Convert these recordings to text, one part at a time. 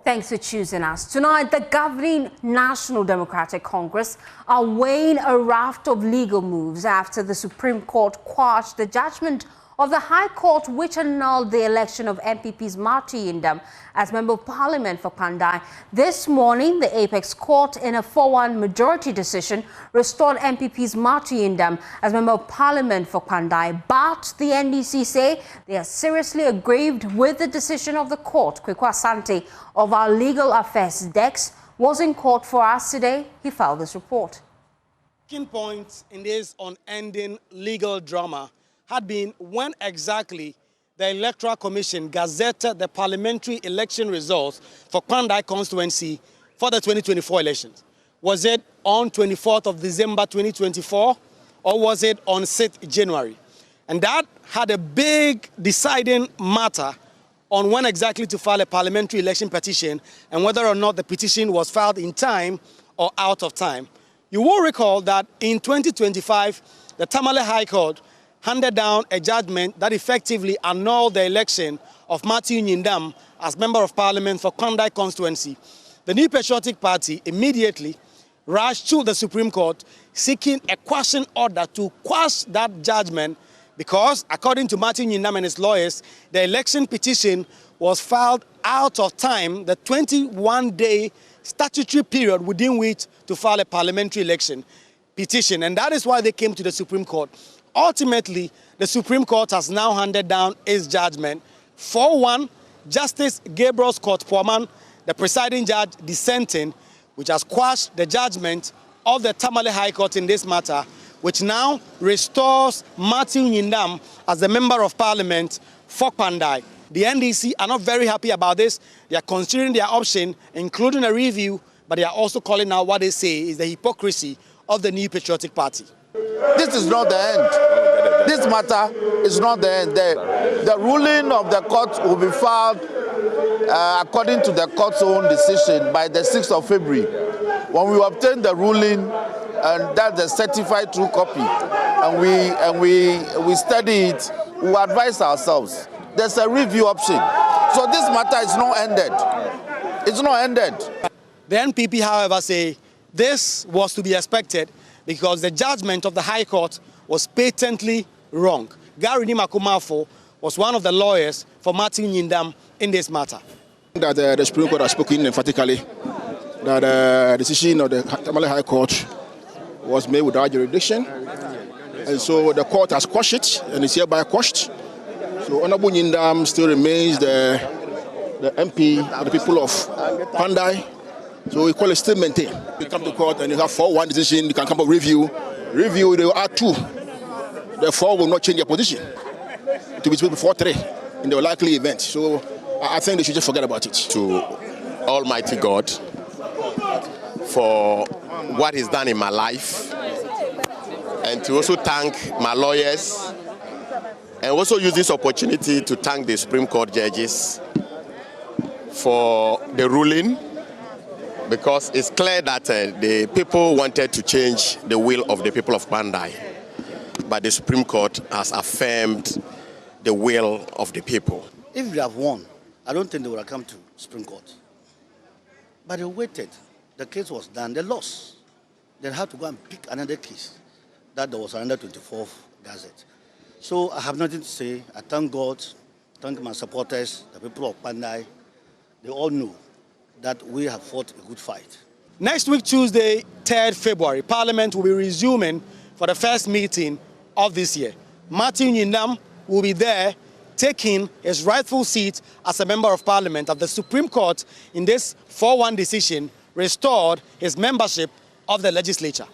Thanks for choosing us. Tonight, the governing National Democratic Congress are weighing a raft of legal moves after the Supreme Court quashed the judgment of the High Court which annulled the election of MPP's Nyindam as Member of Parliament for Kpandai. This morning, the Apex Court, in a 4-1 majority decision, restored MPP's Nyindam as Member of Parliament for Kpandai. But the NDC say they are seriously aggrieved with the decision of the court. Kweku Asante of our Legal Affairs Desk was in court for us today. He filed this report. Key points in this unending legal drama had been when exactly the Electoral Commission gazetted the parliamentary election results for Kpandai constituency for the 2024 elections. Was it on 24th of December 2024 or was it on 6th January? And that had a big deciding matter on when exactly to file a parliamentary election petition and whether or not the petition was filed in time or out of time. You will recall that in 2025, the Tamale High Court handed down a judgment that effectively annulled the election of Nyindam as Member of Parliament for Kpandai constituency. The New Patriotic Party immediately rushed to the Supreme Court seeking a quashing order to quash that judgment because, according to Nyindam and his lawyers, the election petition was filed out of time, the 21-day statutory period within which to file a parliamentary election petition. And that is why they came to the Supreme Court. Ultimately, the Supreme Court has now handed down its judgment. 4-1, Justice Gabriel Scott Poorman, the presiding judge dissenting, which has quashed the judgment of the Tamale High Court in this matter, which now restores Nyindam as the Member of Parliament for Kpandai. The NDC are not very happy about this. They are considering their option, including a review, but they are also calling out what they say is the hypocrisy of the New Patriotic Party. This is not the end. This matter is not the end. The ruling of the court will be filed according to the court's own decision by the 6th of February. When we obtain the ruling, and that's the certified true copy, and we study it, we advise ourselves. There's a review option. So this matter is not ended. It's not ended. The NPP, however, say this was to be expected because the judgment of the High Court was patently wrong. Gary Nimakumafo was one of the lawyers for Nyindam in this matter. That the Supreme Court has spoken emphatically that the decision of the Tamale High Court was made without jurisdiction, and so the court has quashed it and is hereby quashed. So Honorable Nyindam still remains the MP of the people of Kpandai. So we call it still maintained. You come to court and you have 4-1 decision, you can come up review. Review, they will add 2. Therefore, will not change their position to be 4-3 in the likely event. So I think they should just forget about it. To Almighty God for what He's done in my life, and to also thank my lawyers, and also use this opportunity to thank the Supreme Court judges for the ruling, because it's clear that the people wanted to change the will of the people of Kpandai, but the Supreme Court has affirmed the will of the people. If they have won, I don't think they would have come to Supreme Court. But they waited. The case was done. They lost. They had to go and pick another case that there was another 24th Gazette. So I have nothing to say. I thank God, thank my supporters, the people of Kpandai. They all know that we have fought a good fight. Next week, Tuesday, 3rd February, Parliament will be resuming for the first meeting of this year. Nyindam will be there taking his rightful seat as a Member of Parliament of the Supreme Court in this 4-1 decision restored his membership of the legislature.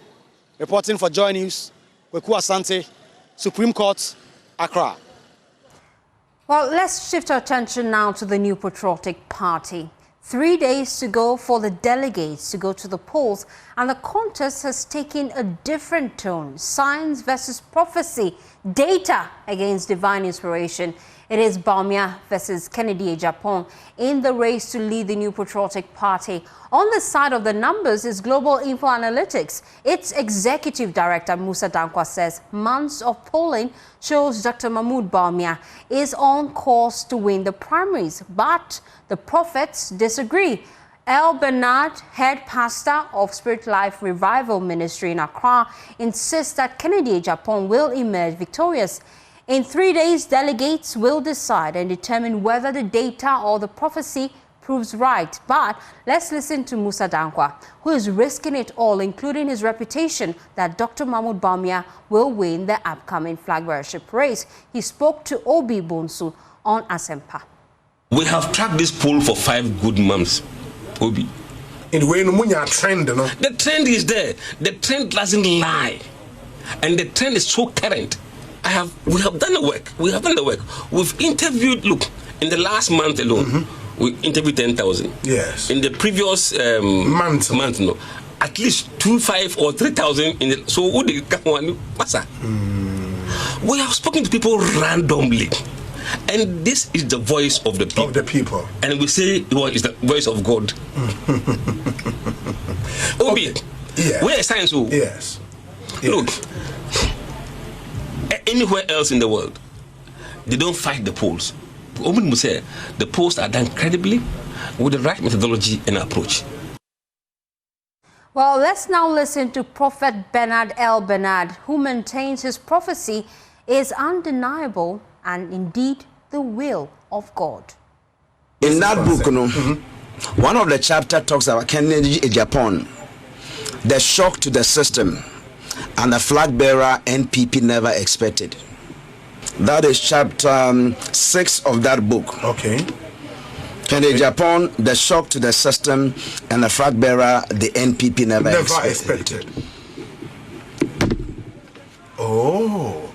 Reporting for JoyNews, Kweku Asante, Supreme Court, Accra. Well, let's shift our attention now to the New Patriotic Party. 3 days to go for the delegates to go to the polls, and the contest has taken a different tone. Science versus prophecy, data against divine inspiration. It is Bawumia versus Kennedy Agyapong in the race to lead the New Patriotic Party. On the side of the numbers is Global Info Analytics. Its executive director, Musa Dankwa, says months of polling shows Dr. Mahmoud Bawumia is on course to win the primaries, but the prophets disagree. El Bernard, head pastor of Spirit Life Revival Ministry in Accra, insists that Kennedy Agyapong will emerge victorious. In 3 days, delegates will decide and determine whether the data or the prophecy proves right. But let's listen to Musa Dankwa, who is risking it all, including his reputation, that Dr. Mahmoud Bawumia will win the upcoming flag bearership race. He spoke to Obi Bonsu on Asempa. We have tracked this poll for 5 good months. Obi. In way no trend, no? The trend is there. The trend doesn't lie. And the trend is so current. We have done the work. We've interviewed, look, in the last month alone, we interviewed 10,000. Yes. In the previous month, no. At least 2,500 or 3,000 so who did come on? We have spoken to people randomly. And this is the voice of the people. And we say, well, it's the voice of God. Obi, yes. Where is science? Yes. Look, anywhere else in the world, they don't fight the polls. Obi will say the polls are done credibly with the right methodology and approach. Well, let's now listen to Prophet Bernard El Bernard, who maintains his prophecy is undeniable and indeed the will of God. In that book, one of the chapters talks about Kennedy Agyapong, the shock to the system, and the flag bearer NPP never expected. That is chapter 6 of that book. Okay. Kennedy Agyapong, the shock to the system, and the flag bearer the NPP never expected. Oh,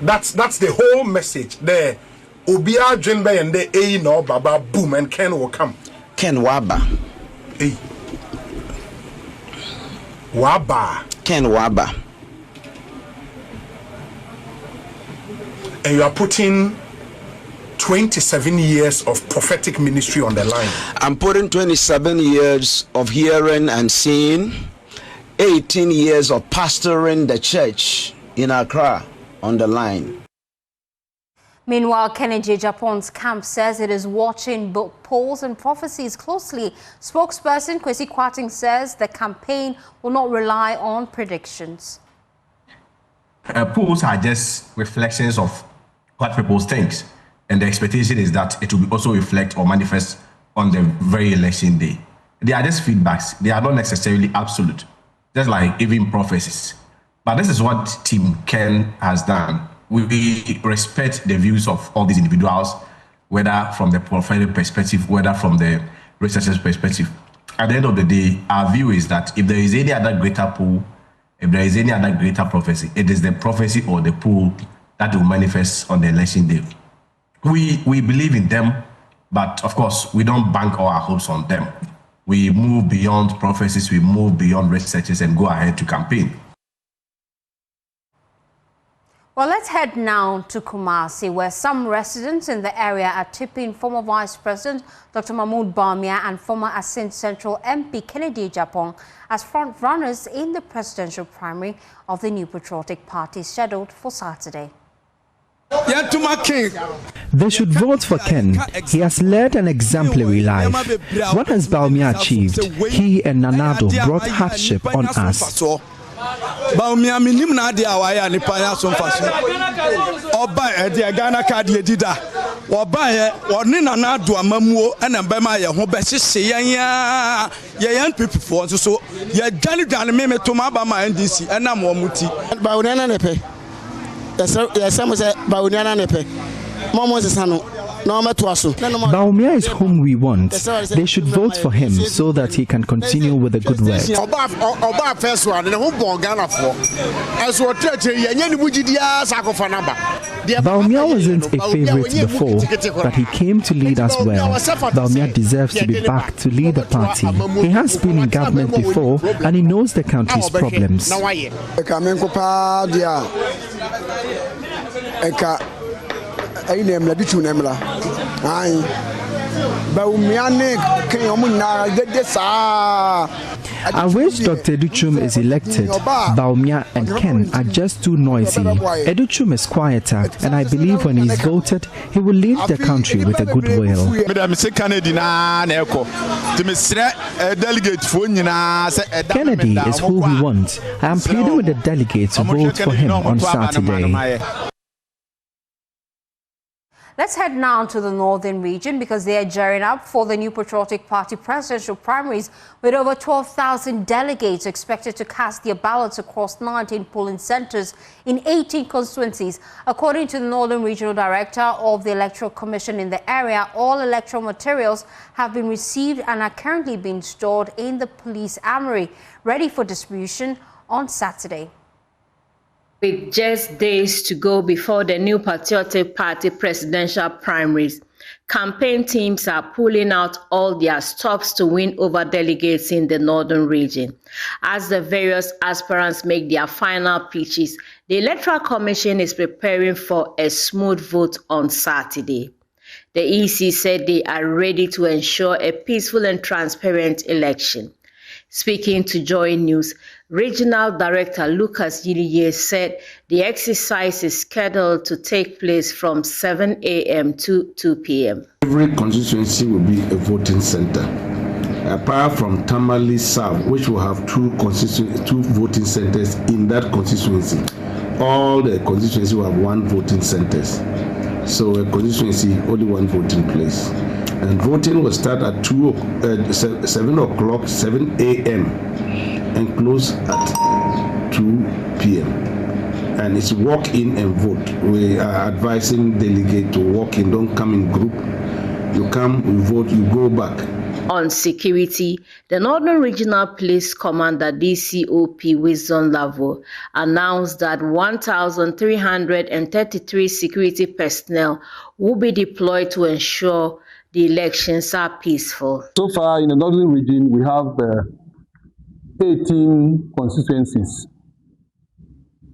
that's the whole message there. Obia Jenbe and the no Baba boom and Ken will come. Ken Waba. Hey. Waba. Ken Waba. And you are putting 27 years of prophetic ministry on the line. I'm putting 27 years of hearing and seeing, 18 years of pastoring the church in Accra on the line. Meanwhile, Kennedy Agyapong's camp says it is watching both polls and prophecies closely. Spokesperson Kwesi Kwarteng says the campaign will not rely on predictions. Polls are just reflections of what people think, and the expectation is that it will also reflect or manifest on the very election day. They are just feedbacks. They are not necessarily absolute, just like even prophecies. But this is what Team Ken has done. We respect the views of all these individuals, whether from the prophetic perspective, whether from the researcher's perspective. At the end of the day, our view is that if there is any other greater pool, if there is any other greater prophecy, it is the prophecy or the pool that will manifest on the election day. We believe in them, but of course, we don't bank all our hopes on them. We move beyond prophecies, we move beyond researches and go ahead to campaign. Well, let's head now to Kumasi, where some residents in the area are tipping former Vice President Dr. Mahmoud Bawumia and former Assin Central MP Kennedy Agyapong as front-runners in the presidential primary of the New Patriotic Party scheduled for Saturday. They should vote for Ken. He has led an exemplary life. What has Bawumia achieved? He and NADMO brought hardship on us. Bawumia minim na de awaya ni pa ya so mfaso oba e de Ghana card ye dida oba ye oni na NADMO amamuo na bema ye ho be hihye yan NPP fo so ye dwane me to ma ba ma NDC na mo muti Bawumia na nepe yes some say Bawumia na nepe momo sesano. Bawumia is whom we want. They should vote for him so that he can continue with the good work. Bawumia wasn't a favorite before, but he came to lead us well. Bawumia deserves to be back to lead the party. He has been in government before and he knows the country's problems. ai nem la bitu nem la ai ba umiane kan yomu na de sa. I wish Dr. Educhum is elected. Baumia and Ken are just too noisy. Educhum is quieter, and I believe when he's voted, he will lead the country with a good will. Kennedy is who we want. I am pleading with the delegates to vote for him on Saturday. Let's head now to the northern region because they are gearing up for the new Patriotic Party presidential primaries with over 12,000 delegates expected to cast their ballots across 19 polling centers in 18 constituencies. According to the Northern Regional Director of the Electoral Commission in the area, all electoral materials have been received and are currently being stored in the police armory, ready for distribution on Saturday. With just days to go before the new Patriotic Party presidential primaries, campaign teams are pulling out all their stops to win over delegates in the northern region. As the various aspirants make their final pitches, the Electoral Commission is preparing for a smooth vote on Saturday. The EC said they are ready to ensure a peaceful and transparent election. Speaking to Joy News, Regional Director Lucas Yiliye said the exercise is scheduled to take place from 7 a.m. to 2 p.m. Every constituency will be a voting center, apart from Tamale South, which will have two voting centers in that constituency. All the constituencies will have one voting centers. So a constituency, only one voting place. And voting will start at 7 o'clock, 7 a.m. and close at 2 p.m. And it's walk in and vote. We are advising delegates to walk in, don't come in group. You come, you vote, you go back. On security, the Northern Regional Police Commander DCOP Wisdom Lavo announced that 1,333 security personnel will be deployed to ensure the elections are peaceful. So far in the Northern region, we have 18 constituencies.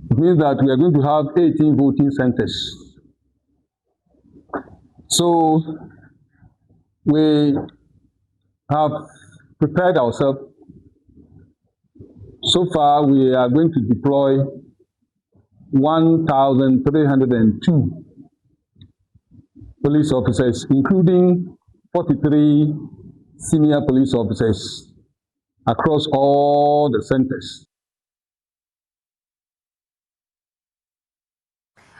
It means that we are going to have 18 voting centers. So we have prepared ourselves. So far, we are going to deploy 1,302 police officers, including 43 senior police officers across all the centers.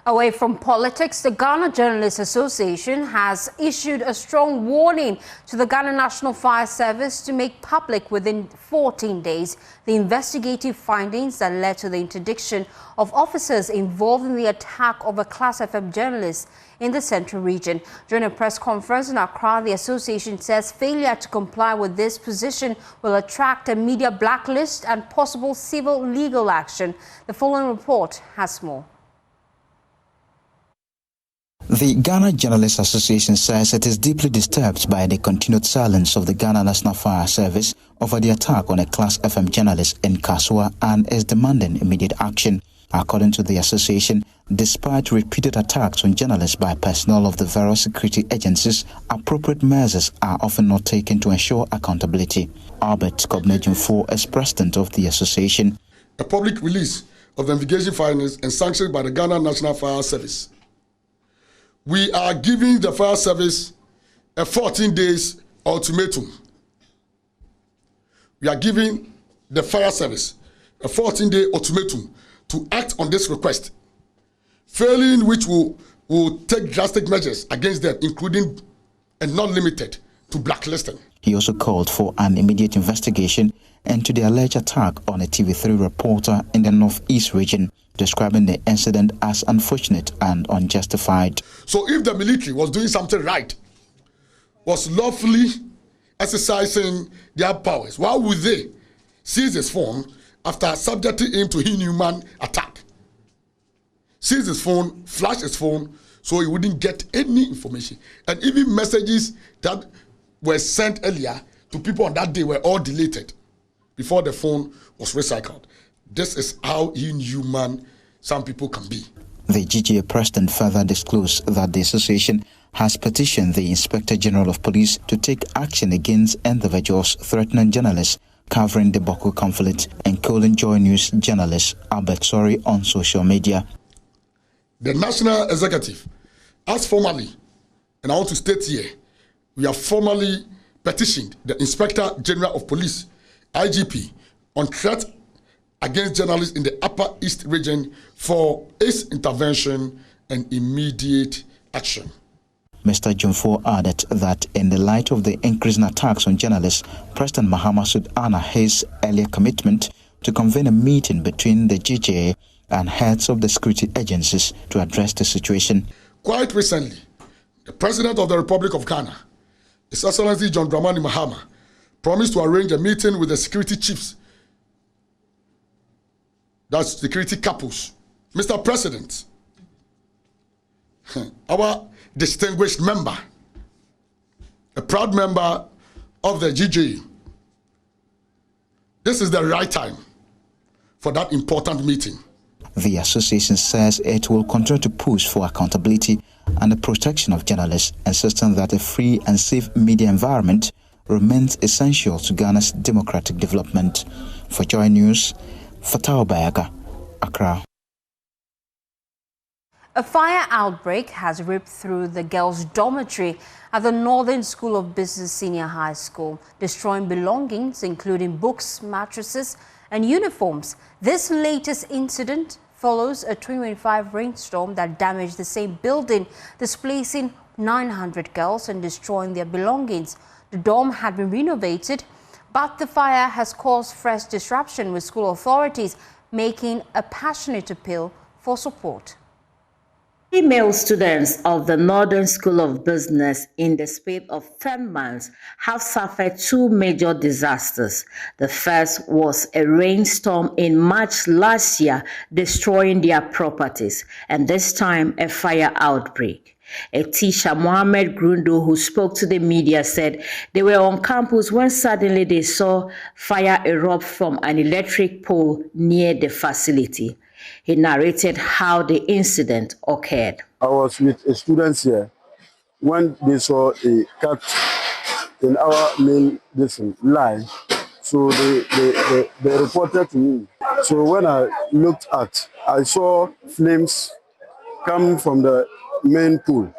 Away from politics, the Ghana Journalists Association has issued a strong warning to the Ghana National Fire Service to make public within 14 days the investigative findings that led to the interdiction of officers involved in the attack of a Class FM journalist in the central region. During a press conference in Accra, the association says failure to comply with this position will attract a media blacklist and possible civil legal action. The following report has more. The Ghana Journalists Association says it is deeply disturbed by the continued silence of the Ghana National Fire Service over the attack on a Class FM journalist in Kasua and is demanding immediate action. According to the association, despite repeated attacks on journalists by personnel of the various security agencies, appropriate measures are often not taken to ensure accountability. Albert Kobnejumfo is president of the association. A public release of the investigation findings and sanctioned by the Ghana National Fire Service. We are giving the fire service a 14 days ultimatum. We are giving the fire service a 14-day ultimatum to act on this request, failing which will take drastic measures against them, including and not limited to blacklisting. He also called for an immediate investigation into the alleged attack on a TV3 reporter in the Northeast region, describing the incident as unfortunate and unjustified. So if the military was doing something right, was lawfully exercising their powers, why would they seize his phone after subjecting him to inhuman attack? Seize his phone, flash his phone, so he wouldn't get any information. And even messages that were sent earlier to people on that day were all deleted before the phone was recycled. This is how inhuman some people can be. The GGA president further disclosed that the association has petitioned the Inspector General of Police to take action against individuals threatening journalists covering the Boko conflict and calling Joy News journalist Albert Sori on social media. The National Executive has formally, and I want to state here, we have formally petitioned the Inspector General of Police, IGP, on threat against journalists in the Upper East region for its intervention and immediate action. Mr. Jumfo added that in the light of the increasing attacks on journalists, President Mahama should honor his earlier commitment to convene a meeting between the GGA and heads of the security agencies to address the situation. Quite recently, the President of the Republic of Ghana, His Excellency John Dramani Mahama, promised to arrange a meeting with the security chiefs, that's security couples. Mr. President, our distinguished member, a proud member of the GGA, this is the right time for that important meeting. The association says it will continue to push for accountability and the protection of journalists, insisting that a free and safe media environment remains essential to Ghana's democratic development. For Joy News, Fatao Bayaga, Accra. A fire outbreak has ripped through the girls' dormitory at the Northern School of Business Senior High School, destroying belongings including books, mattresses and uniforms. This latest incident follows a 2025 rainstorm that damaged the same building, displacing 900 girls and destroying their belongings. The dorm had been renovated, but the fire has caused fresh disruption, with school authorities making a passionate appeal for support. Female students of the Northern School of Business in the space of 10 months have suffered two major disasters. The first was a rainstorm in March last year, destroying their properties, and this time a fire outbreak. A teacher, Mohammed Grundo, who spoke to the media, said they were on campus when suddenly they saw fire erupt from an electric pole near the facility. He narrated how the incident occurred. I was with students here when they saw a cat in our main line. So they reported to me. So when I looked at, I saw flames come from the main pool.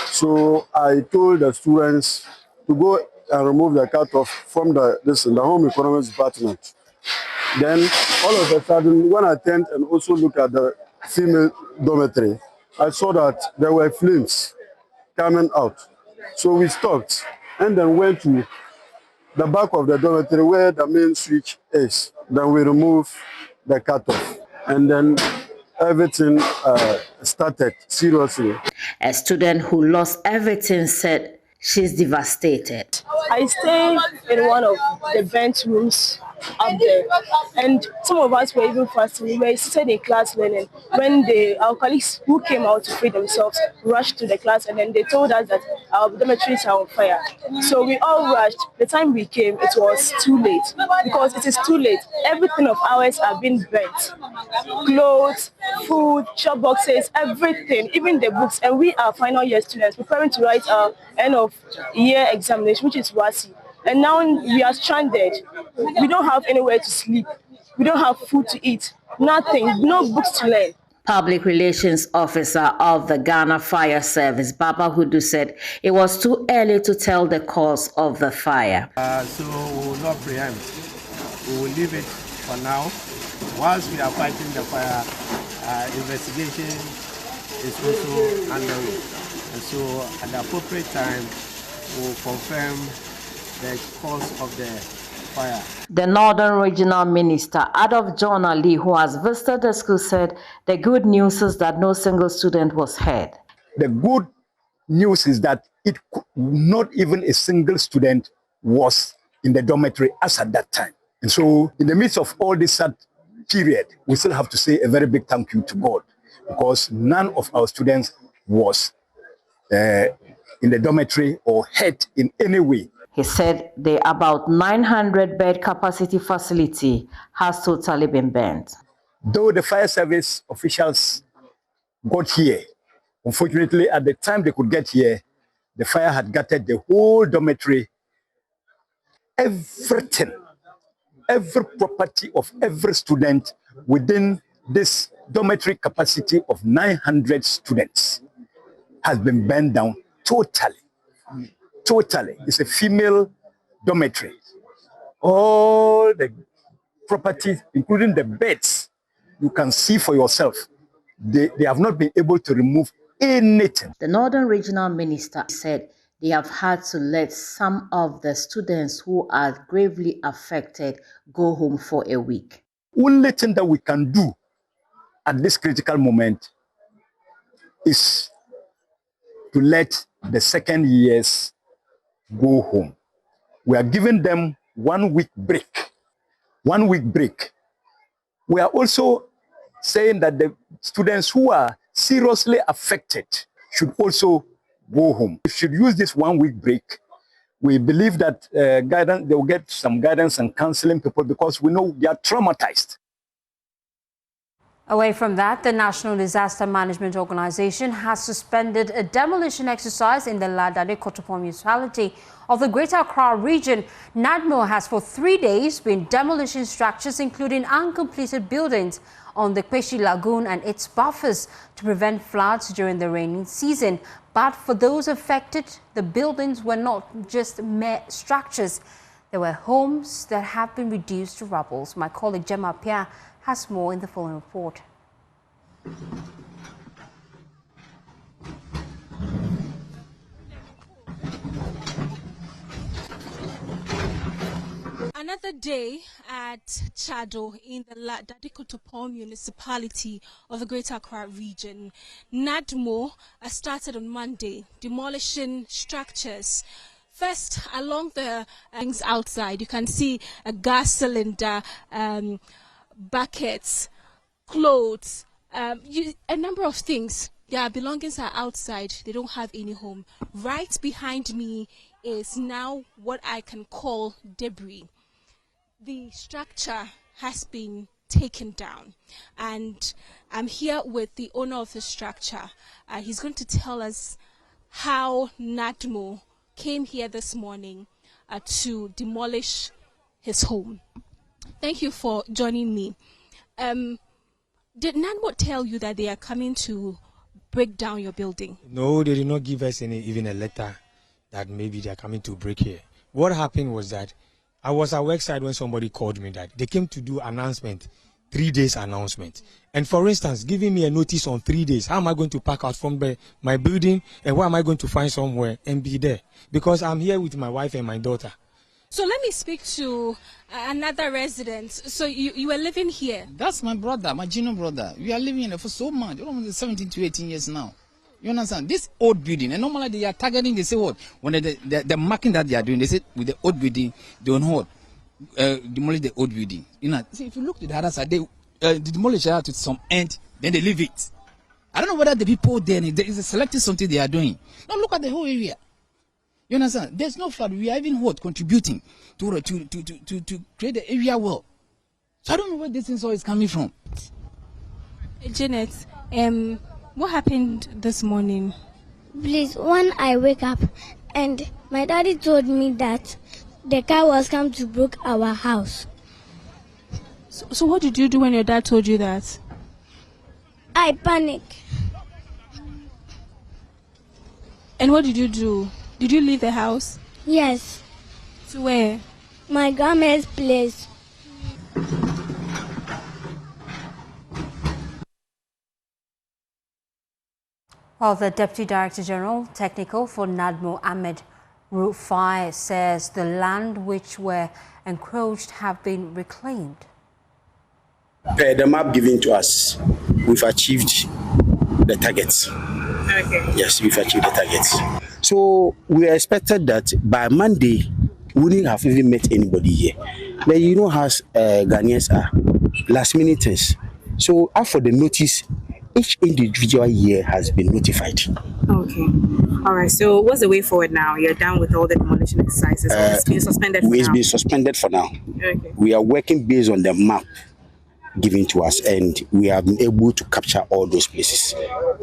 So I told the students to go and remove the cat off from the Home Economics Department. Then all of a sudden, when I turned and also looked at the female dormitory, I saw that there were flames coming out. So we stopped and then went to the back of the dormitory where the main switch is. Then we removed the cutoff, and then everything started seriously. A student who lost everything said she's devastated. I stay in one of the bench rooms up there, and some of us were even fasting. We were sitting in class learning when our colleagues who came out to free themselves rushed to the class, and then they told us that our dormitories are on fire. So we all rushed. The time we came, it was too late, because it is too late. Everything of ours have been burnt. Clothes, food, shop boxes, everything, even the books. And we are final year students preparing to write our end of year examination, which is WASI. And now we are stranded. We don't have anywhere to sleep. We don't have food to eat. Nothing, no books to learn. Public Relations Officer of the Ghana Fire Service, Baba Hudu, said it was too early to tell the cause of the fire. So we will not preempt. We will leave it for now. Whilst we are fighting the fire, investigation is also underway. And so at the appropriate time, we will confirm the cause of the fire. The Northern Regional Minister, Adolf John Ali, who has visited the school, said the good news is that no single student was hurt. The good news is that not even a single student was in the dormitory as at that time. And so in the midst of all this sad period, we still have to say a very big thank you to God, because none of our students was in the dormitory or hurt in any way. He said the about 900 bed capacity facility has totally been burnt. Though the fire service officials got here. Unfortunately, at the time they could get here, the fire had gutted the whole dormitory, everything, every property of every student within this dormitory capacity of 900 students has been burned down totally. Totally. It's a female dormitory. All the properties, including the beds, you can see for yourself. They have not been able to remove anything. The Northern Regional Minister said they have had to let some of the students who are gravely affected go home for a week. Only thing that we can do at this critical moment is to let the second years go home. We are giving them 1 week break. 1 week break. We are also saying that the students who are seriously affected should also go home. We should use this 1 week break. We believe that guidance, they will get some guidance and counseling people because we know they are traumatized. Away from that, the National Disaster Management Organization has suspended a demolition exercise in the Ladade-Kotopon municipality of the Greater Accra region. NADMO has for 3 days been demolishing structures, including uncompleted buildings on the Kpeshi Lagoon and its buffers to prevent floods during the rainy season. But for those affected, the buildings were not just mere structures. There were homes that have been reduced to rubble. My colleague Gemma Pia has more in the following report. Another day at Chado in the Ladade-Kotopon municipality of the Greater Accra region. NADMO started on Monday demolishing structures. First, along the things outside, you can see a gas cylinder, buckets, clothes, a number of things. Their belongings are outside. They don't have any home. Right behind me is now what I can call debris. The structure has been taken down, and I'm here with the owner of the structure. He's going to tell us how NADMO came here this morning to demolish his home. Thank you for joining me. Did NADMO tell you that they are coming to break down your building? No, they did not give us even a letter that maybe they are coming to break here. What happened was that I was at work side when somebody called me that they came to do announcement, 3 days announcement. And for instance, giving me a notice on 3 days, how am I going to pack out from my building and where am I going to find somewhere and be there? Because I'm here with my wife and my daughter. So let me speak to another resident. So you were living here? That's my brother, my junior brother. We are living here for so much, almost 17 to 18 years now. You understand? This old building, and normally they are targeting, they say what? When the marking that they are doing, they say with the old building, they don't hold. Demolish the old building. You know, see, if you look to the other side, they demolish it to some end, then they leave it. I don't know whether the people there is selecting something they are doing. Now look at the whole area. You understand? There's no flood. We are even contributing to create the area well. So I don't know where this thing is coming from. Janet, what happened this morning? Please, when I wake up and my daddy told me that the car was come to break our house. So what did you do when your dad told you that? I panicked. And what did you do? Did you leave the house? Yes. To where? My grandma's place. While the Deputy Director General, Technical for NADMO, Ahmed Rufai, says the land which were encroached have been reclaimed. Per the map given to us, we've achieved the targets. Okay. Yes, we've achieved the targets. So we expected that by Monday, we wouldn't have even met anybody here. But you know how Ghanaians are, last minute things. So after the notice, each individual here has been notified. Okay. All right. So what's the way forward now? You're done with all the demolition exercises. It's been suspended for now. It's been suspended for now. Okay. We are working based on the map given to us, and we have been able to capture all those places,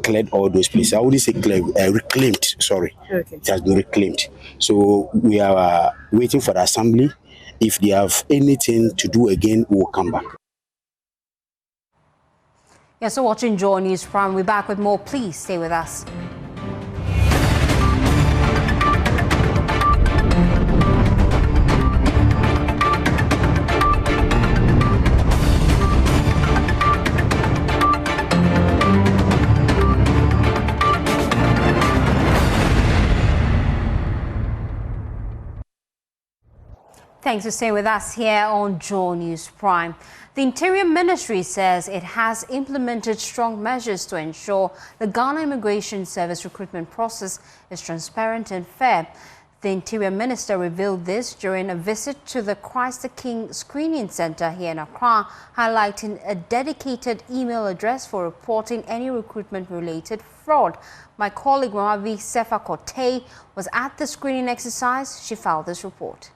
cleared all those places. I wouldn't say cleared, reclaimed, sorry. Okay. It has been reclaimed. So we are waiting for the assembly. If they have anything to do again, we will come back. Yeah, so watching JoyNews Prime. We're back with more. Please stay with us. Thanks for staying with us here on JoyNews Prime. The Interior Ministry says it has implemented strong measures to ensure the Ghana Immigration Service recruitment process is transparent and fair. The Interior Minister revealed this during a visit to the Christ the King Screening Center here in Accra, highlighting a dedicated email address for reporting any recruitment-related fraud. My colleague Mamavi Sefa-Kote was at the screening exercise. She filed this report.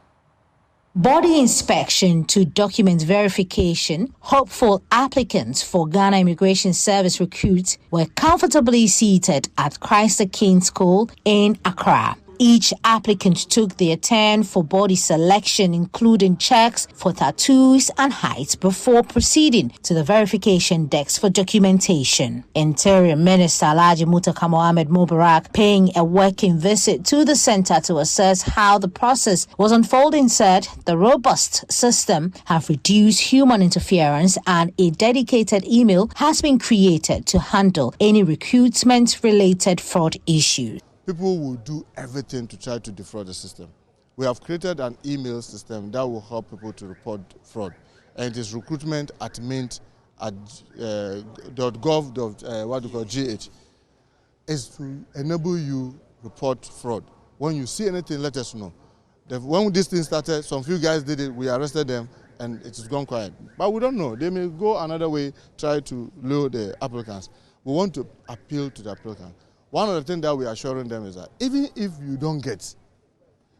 Body inspection to document verification, hopeful applicants for Ghana Immigration Service recruits were comfortably seated at Christ the King School in Accra. Each applicant took their turn for body selection, including checks for tattoos and height before proceeding to the verification desk for documentation. Interior Minister Alhaji Muntaka Mohammed Mubarak, paying a working visit to the center to assess how the process was unfolding, said the robust system have reduced human interference and a dedicated email has been created to handle any recruitment-related fraud issues. People will do everything to try to defraud the system. We have created an email system that will help people to report fraud, and it is recruitment@mint@gov.gh. Is to enable you report fraud. When you see anything, let us know. When this thing started, some few guys did it. We arrested them, and it has gone quiet. But we don't know. They may go another way, try to lure the applicants. We want to appeal to the applicant. One of the things that we are assuring them is that even if you don't get,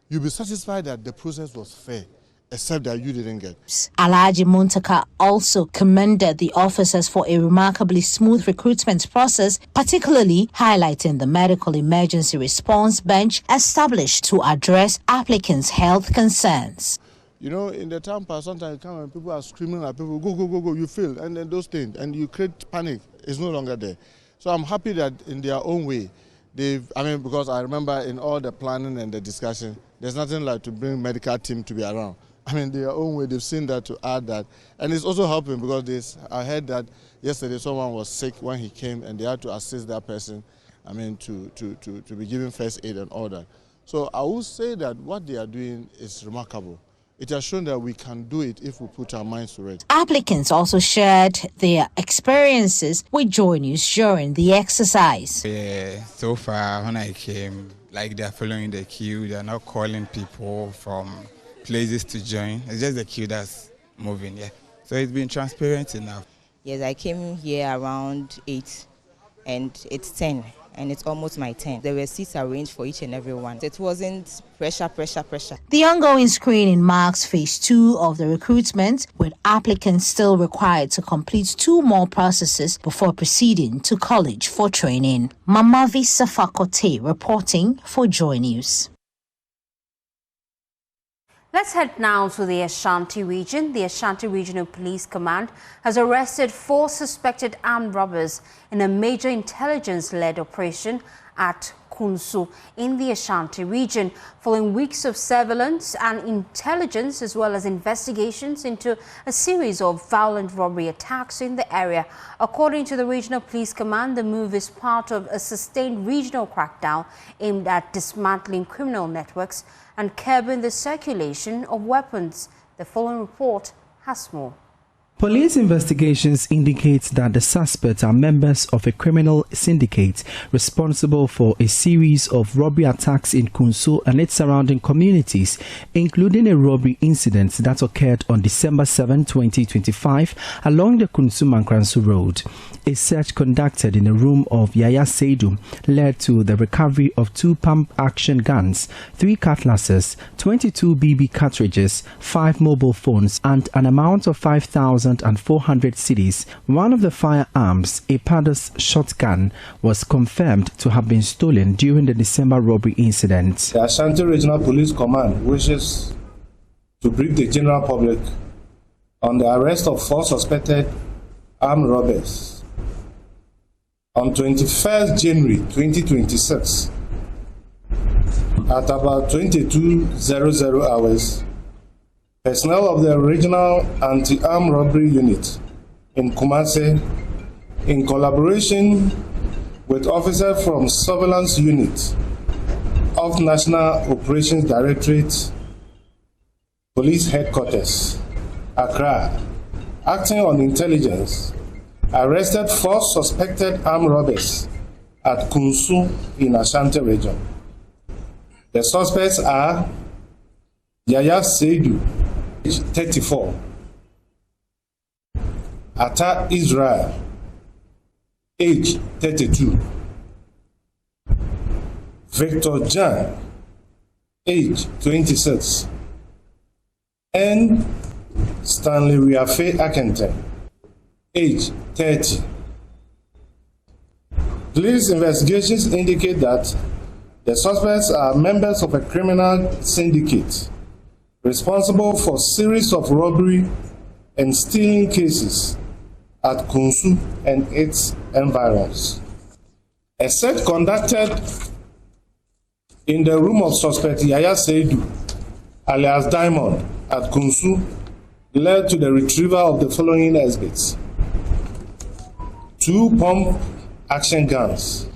you'll be satisfied that the process was fair, except that you didn't get. Alhaji Muntaka also commended the officers for a remarkably smooth recruitment process, particularly highlighting the medical emergency response bench established to address applicants' health concerns. You know, in the town park, sometimes you come and people are screaming at people, go, go, go, go, you fail, and then those things, and you create panic. It's no longer there. So I'm happy that in their own way, because I remember in all the planning and the discussion, there's nothing like to bring medical team to be around. Their own way, they've seen that to add that. And it's also helping because I heard that yesterday someone was sick when he came and they had to assist that person, to be given first aid and all that. So I would say that what they are doing is remarkable. It has shown that we can do it if we put our minds to it. Applicants also shared their experiences with JoyNews during the exercise. Yeah, so far when I came, like they're following the queue, they're not calling people from places to join. It's just the queue that's moving, yeah. So it's been transparent enough. Yes, I came here around 8 and it's 10. And it's almost my turn. There were seats arranged for each and every one. It wasn't pressure. The ongoing screening marks phase 2 of the recruitment, with applicants still required to complete 2 more processes before proceeding to college for training. Mamavi Sefa-Kote reporting for JoyNews. Let's head now to the Ashanti region. The Ashanti Regional Police Command has arrested 4 suspected armed robbers in a major intelligence-led operation at Kunsu in the Ashanti region, following weeks of surveillance and intelligence as well as investigations into a series of violent robbery attacks in the area. According to the Regional Police Command, the move is part of a sustained regional crackdown aimed at dismantling criminal networks and curbing the circulation of weapons. The following report has more. Police investigations indicate that the suspects are members of a criminal syndicate responsible for a series of robbery attacks in Kunsu and its surrounding communities, including a robbery incident that occurred on December 7, 2025 along the Kunsu-Mankransu Road. A search conducted in the room of Yaya Seidu led to the recovery of 2 pump-action guns, 3 cutlasses, 22 BB cartridges, 5 mobile phones and an amount of 5,000 1,400 cedis. One of the firearms, a Pados shotgun, was confirmed to have been stolen during the December robbery incident. The Ashanti Regional Police Command wishes to brief the general public on the arrest of 4 suspected armed robbers. On 21st January 2026, at about 22:00 hours, personnel of the Regional Anti-Armed Robbery Unit in Kumasi, in collaboration with officers from Surveillance Unit of National Operations Directorate, Police Headquarters, Accra, acting on intelligence, arrested 4 suspected armed robbers at Kunsu in Ashanti region. The suspects are Yaya Seidu, age 34, Atta Israel, age 32, Victor Jan, age 26, and Stanley Riafe Akenten, age 30. Police investigations indicate that the suspects are members of a criminal syndicate responsible for a series of robbery and stealing cases at Kunsu and its environs. A search conducted in the room of suspect Yaya Seidu, alias Diamond, at Kunsu led to the retrieval of the following exhibits: 2 pump action guns,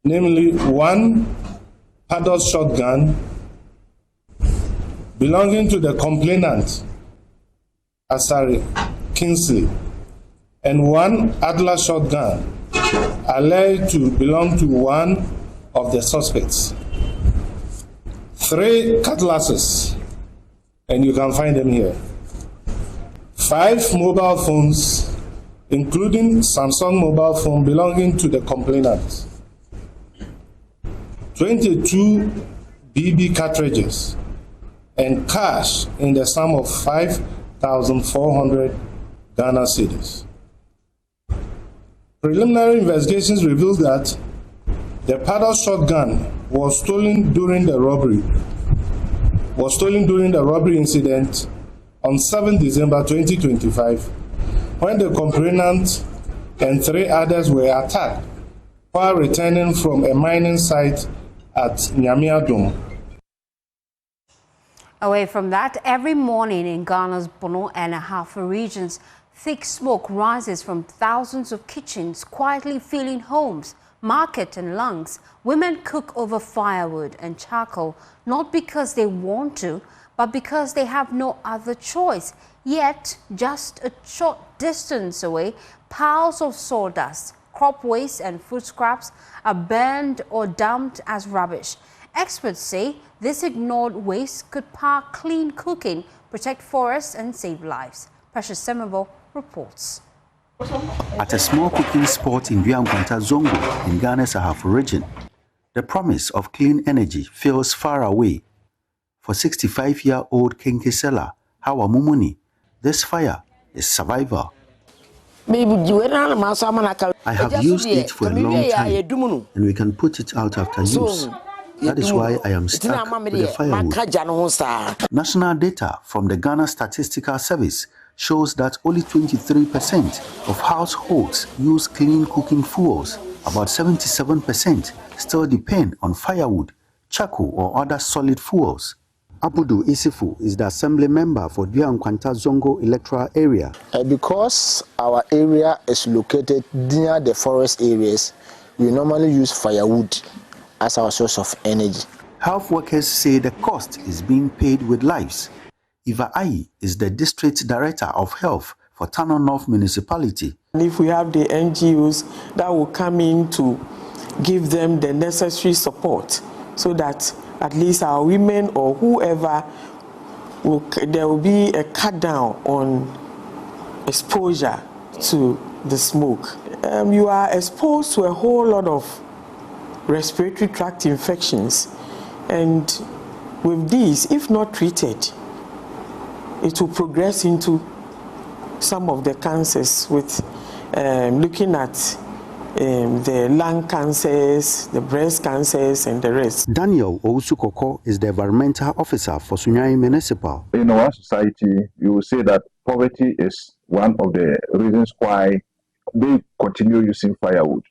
namely 1 Pados shotgun belonging to the complainant, Asari Kingsley, and 1 Adler shotgun alleged to belong to one of the suspects. 3 cutlasses, and you can find them here. 5 mobile phones, including Samsung mobile phone belonging to the complainant. 22 BB cartridges, and cash in the sum of 5,400 Ghana cedis. Preliminary investigations revealed that the Pados shotgun was stolen during the robbery incident on 7 December 2025, when the complainant and 3 others were attacked while returning from a mining site at Nyindam. Away from that, every morning in Ghana's Bono and Ahafo regions, thick smoke rises from thousands of kitchens quietly filling homes, market and lungs. Women cook over firewood and charcoal, not because they want to, but because they have no other choice. Yet, just a short distance away, piles of sawdust, crop waste and food scraps are burned or dumped as rubbish. Experts say this ignored waste could power clean cooking, protect forests and save lives. Precious Semebo reports. At a small cooking spot in Nkwanta Zongo in Ghana's Ahafo region, the promise of clean energy feels far away. For 65-year-old Kenkesela Hawa Mumuni, this fire is survival. I have used it for a long time, and we can put it out after use. That is why I am stuck with the firewood. National data from the Ghana Statistical Service shows that only 23% of households use clean cooking fuels. About 77% still depend on firewood, charcoal, or other solid fuels. Abudu Isifu is the assembly member for Nkwanta Zongo electoral area. Because our area is located near the forest areas, we normally use firewood as our source of energy. Health workers say the cost is being paid with lives. Iva Ai is the district director of health for Tano North Municipality. If we have the NGOs that will come in to give them the necessary support so that at least our women or whoever, there will be a cut down on exposure to the smoke. You are exposed to a whole lot of respiratory tract infections, and with these, if not treated, it will progress into some of the cancers with looking at the lung cancers, the breast cancers, and the rest. Daniel Ousukoko is the environmental officer for Sunyani Municipal. In our society, you will say that poverty is one of the reasons why they continue using firewood.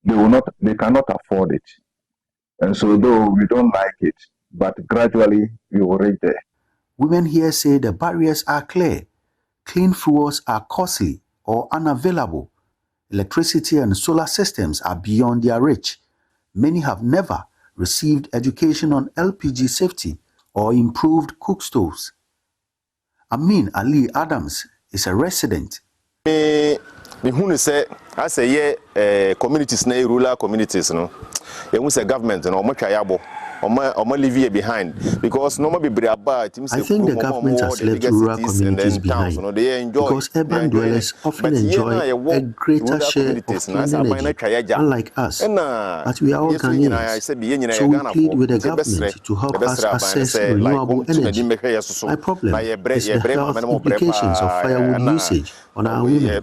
They cannot afford it. And so though we don't like it, but gradually we will reach there. Women here say the barriers are clear. Clean fuels are costly or unavailable. Electricity and solar systems are beyond their reach. Many have never received education on LPG safety or improved cook stoves. Amin Ali Adams is a resident. Me who say I say communities na rural communities no. You say government no much ayabo. Leave behind because no be I think the government has left rural communities behind because urban dwellers often enjoy a greater share of clean energy, unlike us. But we are all Ghanaians, so we plead with the government to help us access renewable energy. My problem is the health implications of firewood usage on our women.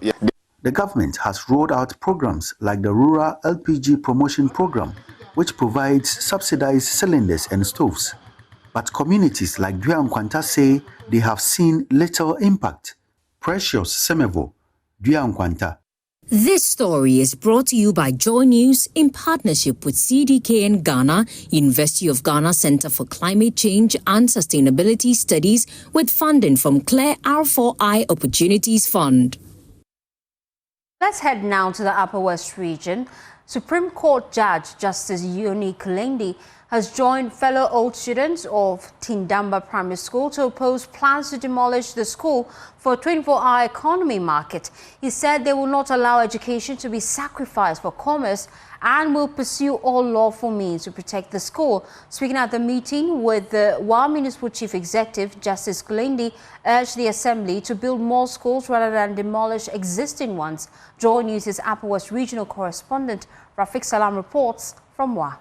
The government has rolled out programs like the Rural LPG Promotion Program, which provides subsidized cylinders and stoves. But communities like Dua Nkwanta say they have seen little impact. Precious Semevo, Dua Nkwanta. This story is brought to you by JoyNews in partnership with CDK and Ghana, University of Ghana Center for Climate Change and Sustainability Studies, with funding from Claire R4I Opportunities Fund. Let's head now to the Upper West region. Supreme Court Judge Justice Yoni Kulendi has joined fellow old students of Nyindam Primary School to oppose plans to demolish the school for a 24-hour economy market. He said they will not allow education to be sacrificed for commerce and will pursue all lawful means to protect the school. Speaking at the meeting with the Wa Municipal Chief Executive, Justice Kulendi urged the Assembly to build more schools rather than demolish existing ones. JoyNews' Upper West Regional Correspondent Rafiq Salam reports from Wa.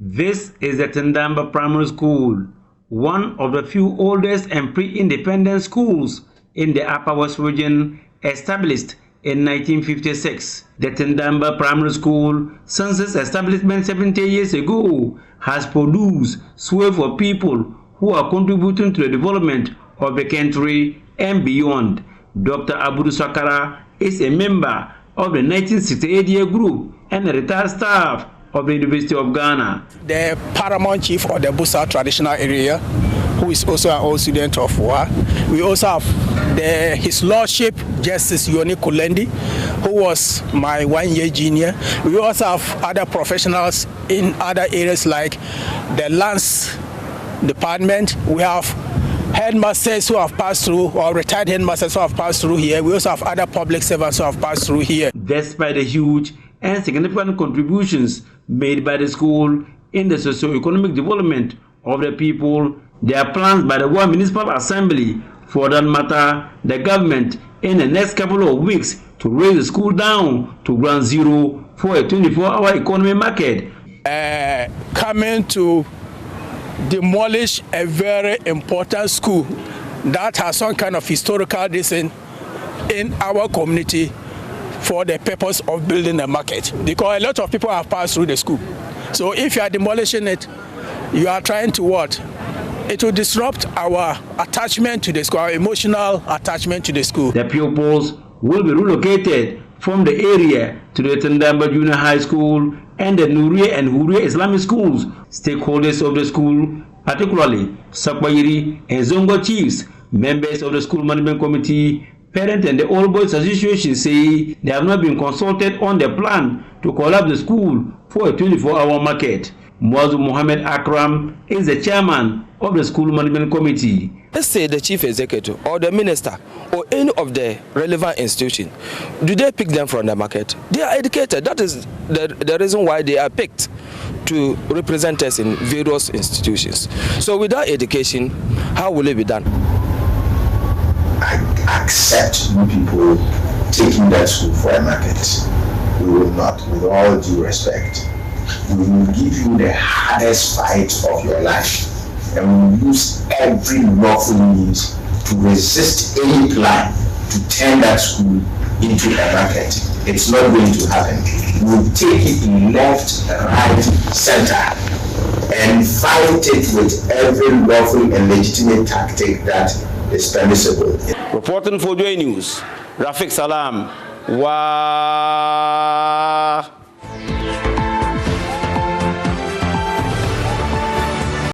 This is the Nyindam Primary School, one of the few oldest and pre-independent schools in the Upper West region, established in 1956. The Nyindam Primary School, since its establishment 70 years ago, has produced sway for people who are contributing to the development of the country and beyond. Dr. Abudu Sakara is a member of the 1968 year group and a retired staff of the University of Ghana. The paramount chief of the Busa traditional area, who is also an old student of Wa. We also have His Lordship Justice Yoni Kulendi, who was my 1 year junior. We also have other professionals in other areas like the lands department. We have headmasters who have passed through, or retired headmasters who have passed through here. We also have other public servants who have passed through here. Despite the huge and significant contributions made by the school in the socio-economic development of the people, there are plans by the World Municipal Assembly, for that matter, the government, in the next couple of weeks to raise the school down to ground zero for a 24-hour economy market. Coming to demolish a very important school that has some kind of historical reason in our community for the purpose of building a market, because a lot of people have passed through the school. So if you are demolishing it, you are trying to what? It will disrupt our attachment to the school, our emotional attachment to the school. The pupils will be relocated from the area to the Nyindam Junior High School and the Nuria and Huria Islamic schools. Stakeholders of the school, particularly Sakwayiri and Zongo chiefs, members of the school management committee, parents and the Old Boys Association say they have not been consulted on the plan to collapse the school for a 24-hour market. Muazu Mohammed Akram is the chairman of the school management committee. Let's say the chief executive or the minister or any of the relevant institution, do they pick them from the market? They are educated. That is the reason why they are picked to represent us in various institutions. So without education, how will it be done? I accept you people taking that school for a market. We will not, with all due respect. We will give you the hardest fight of your life, and we will use every lawful means to resist any plan to turn that school into a market. It's not going to happen. We'll take it left, right, center, and fight it with every lawful and legitimate tactic that is permissible. Reporting for JoyNews, Rafik Salam. Wow.